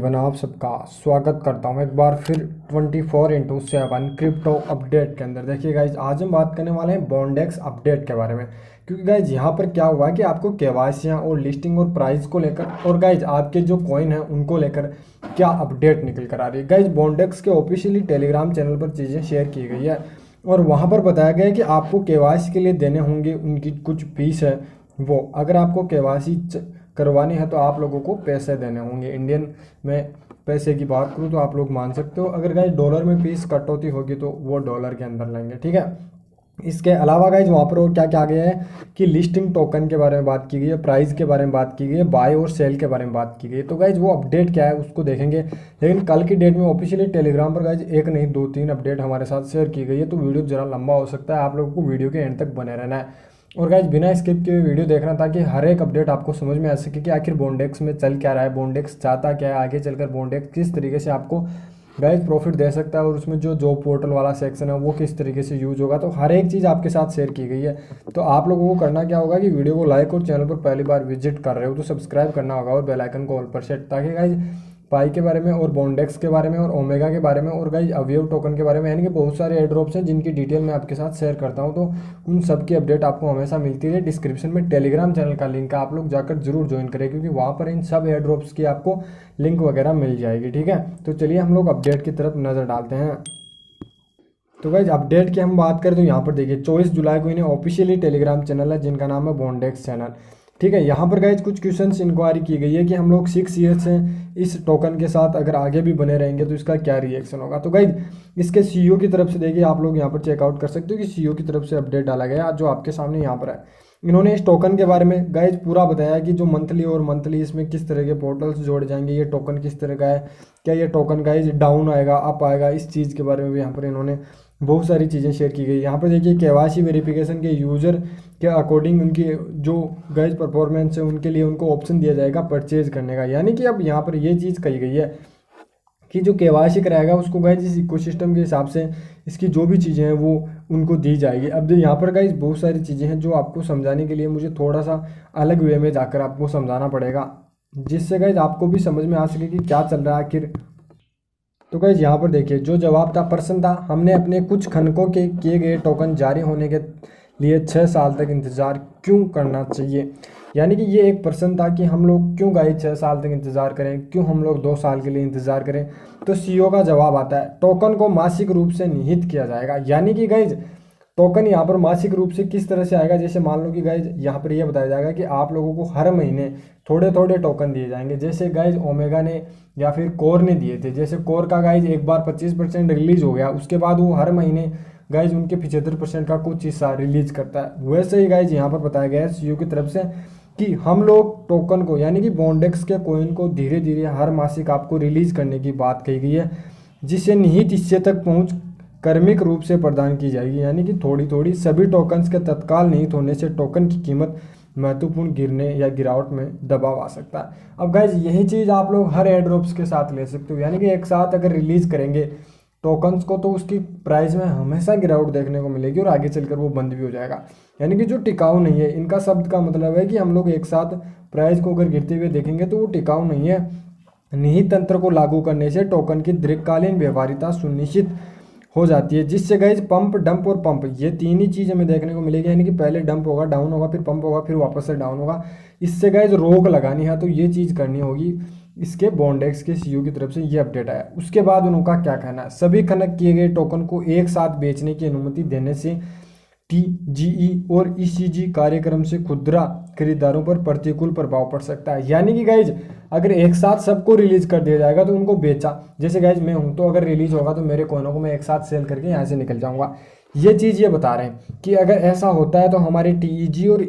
Everyone, आप सबका स्वागत करता हूं एक बार फिर 24/7 क्रिप्टो अपडेट के अंदर। देखिए गाइज, आज हम बात करने वाले हैं बॉन्डेक्स अपडेट के बारे में। क्योंकि गाइज यहाँ पर क्या हुआ है कि आपको केवाईसी और लिस्टिंग और प्राइस को लेकर और गाइज आपके जो कॉइन है उनको लेकर क्या अपडेट निकल कर आ रही है। गाइज बॉन्डेक्स के ऑफिशियली टेलीग्राम चैनल पर चीज़ें शेयर की गई है और वहाँ पर बताया गया है कि आपको केवाईसी के लिए देने होंगे उनकी कुछ फीस है। वो अगर आपको केवाईसी करवानी है तो आप लोगों को पैसे देने होंगे। इंडियन में पैसे की बात करूँ तो आप लोग मान सकते हो। अगर गाइज डॉलर में फीस कटौती होगी तो वो डॉलर के अंदर लेंगे, ठीक है। इसके अलावा गाइज वहाँ पर और क्या क्या आ गया है कि लिस्टिंग टोकन के बारे में बात की गई है, प्राइस के बारे में बात की गई है, बाय और सेल के बारे में बात की गई है। तो गाइज वो अपडेट क्या है उसको देखेंगे, लेकिन कल की डेट में ऑफिशियली टेलीग्राम पर गाइज एक नहीं 2-3 अपडेट हमारे साथ शेयर की गई है। तो वीडियो जरा लंबा हो सकता है, आप लोगों को वीडियो के एंड तक बने रहना है और गाइज बिना स्किप किए वीडियो देखना ताकि हर एक अपडेट आपको समझ में आ सके कि आखिर बॉन्डेक्स में चल क्या रहा है, बॉन्डेक्स चाहता क्या है, आगे चलकर बॉन्डेक्स किस तरीके से आपको गाइज प्रॉफिट दे सकता है और उसमें जो जॉब पोर्टल वाला सेक्शन है वो किस तरीके से यूज होगा। तो हर एक चीज़ आपके साथ शेयर की गई है। तो आप लोगों को करना क्या होगा कि वीडियो को लाइक और चैनल पर पहली बार विजिट कर रहे हो तो सब्सक्राइब करना होगा और बेल आइकन को ऑल पर सेट, ताकि गाइज पाई के बारे में और बॉन्डेक्स के बारे में और ओमेगा के बारे में और गाइज अवयव टोकन के बारे में, यानी कि बहुत सारे एयर ड्रॉप्स हैं जिनकी डिटेल मैं आपके साथ शेयर करता हूं। तो उन सब की अपडेट आपको हमेशा मिलती है। डिस्क्रिप्शन में टेलीग्राम चैनल का लिंक है, आप लोग जाकर जरूर ज्वाइन करें क्योंकि वहाँ पर इन सब एयर ड्रॉप्स की आपको लिंक वगैरह मिल जाएगी, ठीक है। तो चलिए हम लोग अपडेट की तरफ नज़र डालते हैं। तो गाइज अपडेट की हम बात करें तो यहाँ पर देखिए 24 जुलाई को इन्हें ऑफिशियली टेलीग्राम चैनल है जिनका नाम है बॉन्डेक्स चैनल, ठीक है। यहाँ पर गाइज कुछ क्वेश्चंस इंक्वायरी की गई है कि हम लोग 6 ईयर से इस टोकन के साथ अगर आगे भी बने रहेंगे तो इसका क्या रिएक्शन होगा। तो गाइज इसके सीईओ की तरफ से देखिए, आप लोग यहाँ पर चेकआउट कर सकते हो कि सीईओ की तरफ से अपडेट डाला गया जो आपके सामने यहाँ पर है। इन्होंने इस टोकन के बारे में गाइज पूरा बताया कि जो मंथली इसमें किस तरह के पोर्टल्स जोड़े जाएंगे, ये टोकन किस तरह का है, क्या ये टोकन गाइज डाउन आएगा अप आएगा, इस चीज़ के बारे में भी यहाँ पर इन्होंने बहुत सारी चीज़ें शेयर की गई। यहाँ पर देखिए केवाईसी वेरिफिकेशन के यूज़र के अकॉर्डिंग उनकी जो गाइज परफॉर्मेंस है उनके लिए उनको ऑप्शन दिया जाएगा परचेज करने का। यानी कि अब यहाँ पर ये चीज़ कही गई है कि जो केवाईसी कराएगा उसको गाइज इस इकोसिस्टम के हिसाब से इसकी जो भी चीज़ें हैं वो उनको दी जाएगी। अब यहाँ पर गाइज बहुत सारी चीज़ें हैं जो आपको समझाने के लिए मुझे थोड़ा सा अलग वे में जाकर आपको समझाना पड़ेगा, जिससे गाइज आपको भी समझ में आ सके कि क्या चल रहा है आखिर। तो गाइज यहाँ पर देखिए जो जवाब था, प्रश्न था, हमने अपने कुछ खनकों के किए गए टोकन जारी होने के लिए 6 साल तक इंतज़ार क्यों करना चाहिए। यानी कि ये एक प्रश्न था कि हम लोग क्यों गाइज 6 साल तक इंतज़ार करें, क्यों हम लोग 2 साल के लिए इंतज़ार करें। तो सीईओ का जवाब आता है टोकन को मासिक रूप से निहित किया जाएगा। यानी कि गाइज टोकन यहाँ पर मासिक रूप से किस तरह से आएगा, जैसे मान लो कि गाइज यहाँ पर यह बताया जाएगा कि आप लोगों को हर महीने थोड़े थोड़े टोकन दिए जाएंगे, जैसे गाइज ओमेगा ने या फिर कोर ने दिए थे। जैसे कोर का गाइज एक बार 25% रिलीज हो गया, उसके बाद वो हर महीने गाइज उनके 75% का कुछ हिस्सा रिलीज करता है। वैसे ही गाइज यहाँ पर बताया गया है सीईओ की तरफ से कि हम लोग टोकन को यानी कि बॉन्डेक्स के कॉइन को धीरे धीरे हर मासिक आपको रिलीज करने की बात कही गई है, जिससे निहित हिस्से तक पहुँच क्रमिक रूप से प्रदान की जाएगी। यानी कि थोड़ी थोड़ी सभी टोकन्स के तत्काल निहित होने से टोकन की कीमत महत्वपूर्ण गिरने या गिरावट में दबाव आ सकता है। अब गाइज यही चीज़ आप लोग हर एयर ड्रॉप्स के साथ ले सकते हो। यानी कि एक साथ अगर रिलीज करेंगे टोकन्स को तो उसकी प्राइस में हमेशा गिरावट देखने को मिलेगी और आगे चलकर वो बंद भी हो जाएगा। यानी कि जो टिकाऊ नहीं है, इनका शब्द का मतलब है कि हम लोग एक साथ प्राइस को अगर गिरते हुए देखेंगे तो वो टिकाऊ नहीं है। निहित तंत्र को लागू करने से टोकन की दीर्घकालीन व्यवहारिता सुनिश्चित हो जाती है, जिससे गाइज पंप, डंप और पंप ये 3 ही चीज़ हमें देखने को मिलेगी। यानी कि पहले डंप होगा, डाउन होगा, फिर पंप होगा, फिर वापस से डाउन होगा। इससे गाइज रोक लगानी है तो ये चीज़ करनी होगी। इसके बॉन्डेक्स के सीईओ की तरफ से ये अपडेट आया। उसके बाद उनका क्या कहना है, सभी खनन किए गए टोकन को एक साथ बेचने की अनुमति देने से टीजीई और ईसीजी कार्यक्रम से खुदरा खरीदारों पर प्रतिकूल प्रभाव पड़ सकता है। यानी कि गाइज अगर एक साथ सबको रिलीज कर दिया जाएगा तो उनको बेचा, जैसे गाइज मैं हूं तो अगर रिलीज होगा तो मेरे कॉइनों को मैं एक साथ सेल करके यहाँ से निकल जाऊंगा। ये चीज़ ये बता रहे हैं कि अगर ऐसा होता है तो हमारे टीईजी और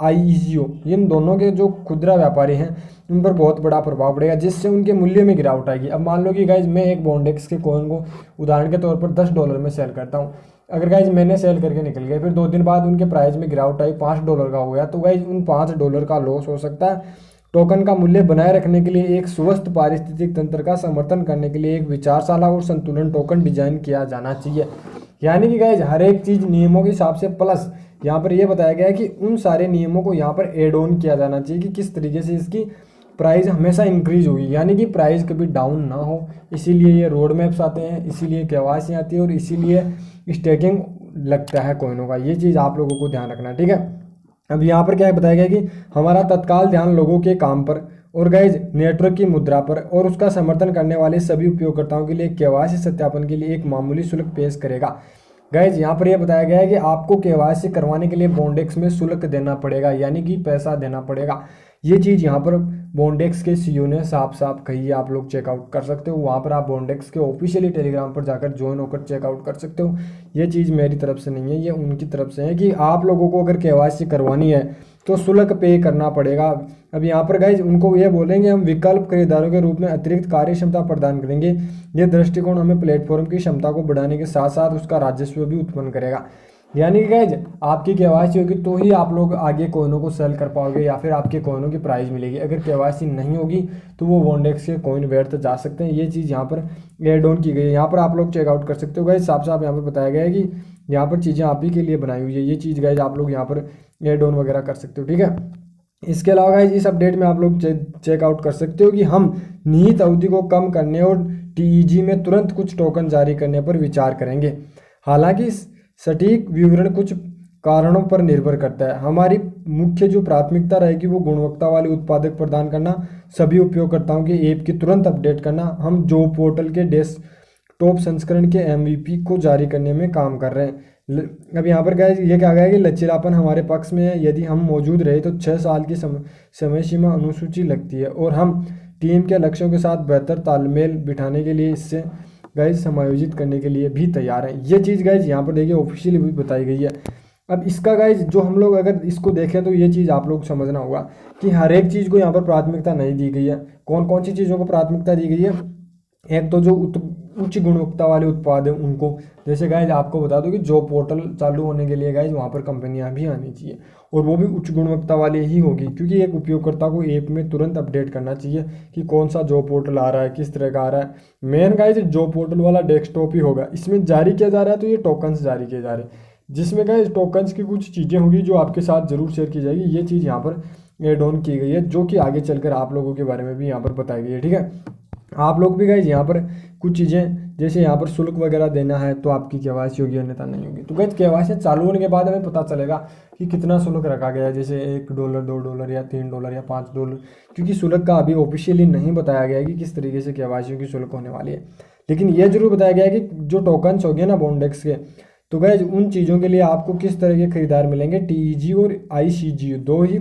आईईजीओ इन दोनों के जो खुदरा व्यापारी हैं उन पर बहुत बड़ा प्रभाव पड़ेगा, जिससे उनके मूल्य में गिरावट आएगी। अब मान लो कि गाइज मैं एक बॉन्डेक्स के कॉइन को उदाहरण के तौर पर $10 में सेल करता हूँ। अगर गाइज मैंने सेल करके निकल गया, फिर 2 दिन बाद उनके प्राइस में गिरावट आई, $5 का हो गया, तो गाइज उन $5 का लॉस हो सकता है। टोकन का मूल्य बनाए रखने के लिए एक स्वस्थ पारिस्थितिक तंत्र का समर्थन करने के लिए एक विचारशाला और संतुलन टोकन डिजाइन किया जाना चाहिए। यानी कि गाइज हर एक चीज़ नियमों के हिसाब से, प्लस यहाँ पर यह बताया गया है कि उन सारे नियमों को यहाँ पर एड ऑन किया जाना चाहिए कि किस तरीके से इसकी प्राइस हमेशा इंक्रीज होगी, यानी कि प्राइस कभी डाउन ना हो। इसीलिए ये रोड मैप्स आते हैं, इसीलिए केवाईसी आती है और इसीलिए स्टेकिंग लगता है कॉइनों का। ये चीज़ आप लोगों को ध्यान रखना है, ठीक है। अब यहाँ पर क्या बताया गया कि हमारा तत्काल ध्यान लोगों के काम पर और गाइज नेटवर्क की मुद्रा पर और उसका समर्थन करने वाले सभी उपयोगकर्ताओं के लिए केवाईसी सत्यापन के लिए एक मामूली शुल्क पेश करेगा। गाइज यहाँ पर यह बताया गया है कि आपको केवाईसी करवाने के लिए बॉन्डेक्स में शुल्क देना पड़ेगा, यानी कि पैसा देना पड़ेगा। ये चीज़ यहाँ पर बॉन्डेक्स के सीईओ ने साफ साफ कही है, आप लोग चेकआउट कर सकते हो। वहाँ पर आप बॉन्डेक्स के ऑफिशियली टेलीग्राम पर जाकर ज्वाइन होकर चेकआउट कर सकते हो। ये चीज़ मेरी तरफ से नहीं है, ये उनकी तरफ से है कि आप लोगों को अगर केवाईसी करवानी है तो शुल्क पे करना पड़ेगा। अब यहाँ पर गाइज उनको ये बोलेंगे हम विकल्प खरीदारों के रूप में अतिरिक्त कार्य क्षमता प्रदान करेंगे। ये दृष्टिकोण हमें प्लेटफॉर्म की क्षमता को बढ़ाने के साथ साथ उसका राजस्व भी उत्पन्न करेगा। यानी कि गाइज आपकी केवाईसी होगी तो ही आप लोग आगे कॉइनों को सेल कर पाओगे या फिर आपके कॉइनों की प्राइस मिलेगी। अगर केवाईसी नहीं होगी तो वो बॉन्डेक्स के कॉइन व्यर्थ जा सकते हैं। ये चीज़ यहाँ पर एड ऑन की गई है, यहाँ पर आप लोग चेकआउट कर सकते हो। गाइज साफ साफ यहाँ पर बताया गया है कि यहाँ पर चीज़ें आप ही के लिए बनाई हुई है। ये चीज़ गाइज आप लोग यहाँ पर एड ऑन वगैरह कर सकते हो, ठीक है। इसके अलावा गाइज इस अपडेट में आप लोग चेकआउट कर सकते हो कि हम निहित अवधि को कम करने और टीईजी में तुरंत कुछ टोकन जारी करने पर विचार करेंगे। हालांकि सटीक विवरण कुछ कारणों पर निर्भर करता है। हमारी मुख्य जो प्राथमिकता रहेगी वो गुणवत्ता वाले उत्पादक प्रदान करना, सभी उपयोगकर्ताओं के ऐप की तुरंत अपडेट करना। हम जो पोर्टल के डेस्कटॉप संस्करण के MVP को जारी करने में काम कर रहे हैं। अब यहाँ पर गाइस ये कहा गया है कि लचीलापन हमारे पक्ष में है। यदि हम मौजूद रहे तो 6 साल की समय सीमा अनुसूची लगती है और हम टीम के लक्ष्यों के साथ बेहतर तालमेल बिठाने के लिए इससे गाइज समायोजित करने के लिए भी तैयार हैं। ये चीज़ गाइज यहाँ पर देखिए ऑफिशियली भी बताई गई है। अब इसका गाइज जो हम लोग अगर इसको देखें तो ये चीज़ आप लोग समझना होगा कि हर एक चीज़ को यहाँ पर प्राथमिकता नहीं दी गई है। कौन कौन सी चीज़ों को प्राथमिकता दी गई है? एक तो जो उच्च गुणवत्ता वाले उत्पाद हैं उनको, जैसे गाइज आपको बता दो कि जो पोर्टल चालू होने के लिए गाइज वहाँ पर कंपनियाँ भी आनी चाहिए और वो भी उच्च गुणवत्ता वाली ही होगी, क्योंकि एक उपयोगकर्ता को ऐप में तुरंत अपडेट करना चाहिए कि कौन सा जॉब पोर्टल आ रहा है, किस तरह का आ रहा है। मेन गाइज जॉब पोर्टल वाला डेस्कटॉप ही होगा। इसमें जारी किया जा रहा है तो ये टोकन्स जारी किए जा रहे हैं, जिसमें गाइज टोकन्स की कुछ चीज़ें होगी जो आपके साथ ज़रूर शेयर की जाएगी। ये चीज़ यहाँ पर एड ऑन की गई है, जो कि आगे चलकर आप लोगों के बारे में भी यहाँ पर बताई गई है, ठीक है। आप लोग भी गाइज यहाँ पर कुछ चीज़ें जैसे यहाँ पर शुल्क वगैरह देना है तो आपकी केवाईसी होगी, अन्यथा नहीं होगी। तो गाइज केवाईसी चालू होने के बाद हमें पता चलेगा कि कितना शुल्क रखा गया है, जैसे $1, $2 या $3 या $5, क्योंकि शुल्क का अभी ऑफिशियली नहीं बताया गया है कि किस तरीके से केवाईसी की शुल्क होने वाली है। लेकिन यह जरूर बताया गया है कि जो टोकन्स हो गए ना बॉन्डेक्स के, तो गाइज उन चीज़ों के लिए आपको किस तरह के खरीदार मिलेंगे, टीईजी और ICG 2 ही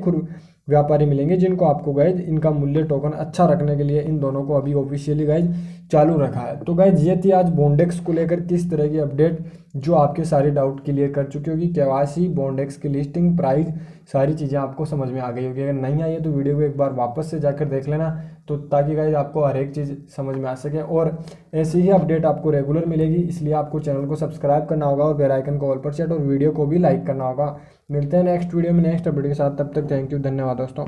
व्यापारी मिलेंगे जिनको आपको गाइज इनका मूल्य टोकन अच्छा रखने के लिए इन दोनों को अभी ऑफिशियली गाइज चालू रखा है। तो गाइज ये थी आज बॉन्डेक्स को लेकर किस तरह की अपडेट, जो आपके सारे डाउट क्लियर कर चुकी होगी। केवाईसी, बॉन्डेक्स की लिस्टिंग, प्राइस, सारी चीज़ें आपको समझ में आ गई होगी। अगर नहीं आई है तो वीडियो को एक बार वापस से जाकर देख लेना, तो ताकि गाइज आपको हर एक चीज़ समझ में आ सके और ऐसी ही अपडेट आपको रेगुलर मिलेगी। इसलिए आपको चैनल को सब्सक्राइब करना होगा और बेल आइकन को ऑल पर सेट और वीडियो को भी लाइक करना होगा। मिलते हैं नेक्स्ट वीडियो में नेक्स्ट अपडेट के साथ, तब तक थैंक यू, धन्यवाद दोस्तों।